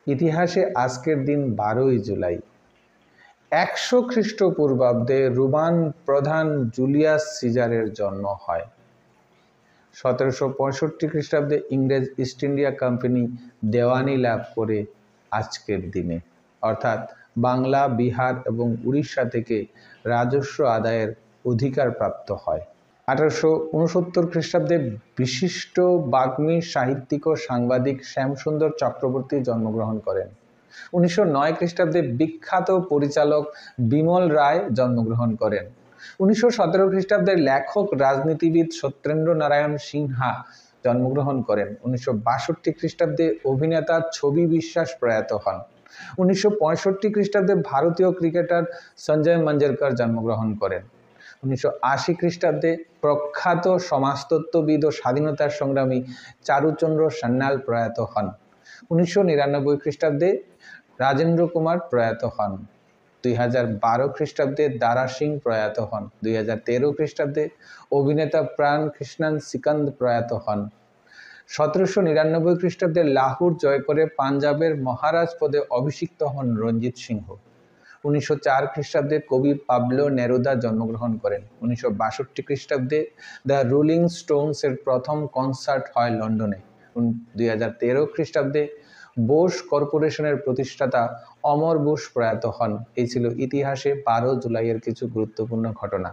ইতিহাসে আজকের দিন 12ই জুলাই 100 খ্রিস্টপূর্বাব্দে রোমান প্রধান জুলিয়াস সিজারের জন্ম হয়। 1765 খ্রিস্টাব্দে ইংরেজ ইস্ট ইন্ডিয়া কোম্পানি দেওয়ানি লাভ করে আজকের দিনে, অর্থাৎ বাংলা, বিহার এবং উড়িষ্যা থেকে রাজস্ব আদায়ের অধিকার প্রাপ্ত হয়। 1869 খ্রিস্টাব্দে বিশিষ্ট বাগ্মী, সাহিত্যিক ও সাংবাদিক শ্যামসুন্দর চক্রবর্তী জন্মগ্রহণ করেন। 1909 খ্রিস্টাব্দে বিখ্যাত পরিচালক বিমল রায় জন্মগ্রহণ করেন। 1917 খ্রিস্টাব্দের লেখক রাজনীতিবিদ সত্যেন্দ্র নারায়ণ সিনহা জন্মগ্রহণ করেন। 1962 খ্রিস্টাব্দে অভিনেতা ছবি বিশ্বাস প্রয়াত হন। 1965 খ্রিস্টাব্দে ভারতীয় ক্রিকেটার সঞ্জয় মঞ্জরেকর জন্মগ্রহণ করেন। 1980 খ্রিস্টাব্দে প্রখ্যাত সমাজতত্ত্ববিদ ও স্বাধীনতার সংগ্রামী চারুচন্দ্র সান্যাল প্রয়াত হন। 1999 খ্রিস্টাব্দে রাজেন্দ্র কুমার প্রয়াত হন। 2012 খ্রিস্টাব্দে দারা সিং প্রয়াত হন। 2013 খ্রিস্টাব্দে অভিনেতা প্রাণ কৃষ্ণন সিকন্দ প্রয়াত হন। 1799 খ্রিস্টাব্দে লাহোর জয় করে পাঞ্জাবের মহারাজ পদে অভিষিক্ত হন রঞ্জিত সিংহ। 1904 খ্রিস্টাব্দে কবি পাবলো নেরুদা জন্মগ্রহণ করেন। 1962 খ্রিস্টাব্দে দ্য রোলিং স্টোনস এর প্রথম কনসার্ট হয় লন্ডনে। 2013 খ্রিস্টাব্দে বোস কর্পোরেশনের প্রতিষ্ঠাতা অমর বোস প্রয়াত হন। এই ছিল ইতিহাসে 12 জুলাইয়ের কিছু গুরুত্বপূর্ণ ঘটনা।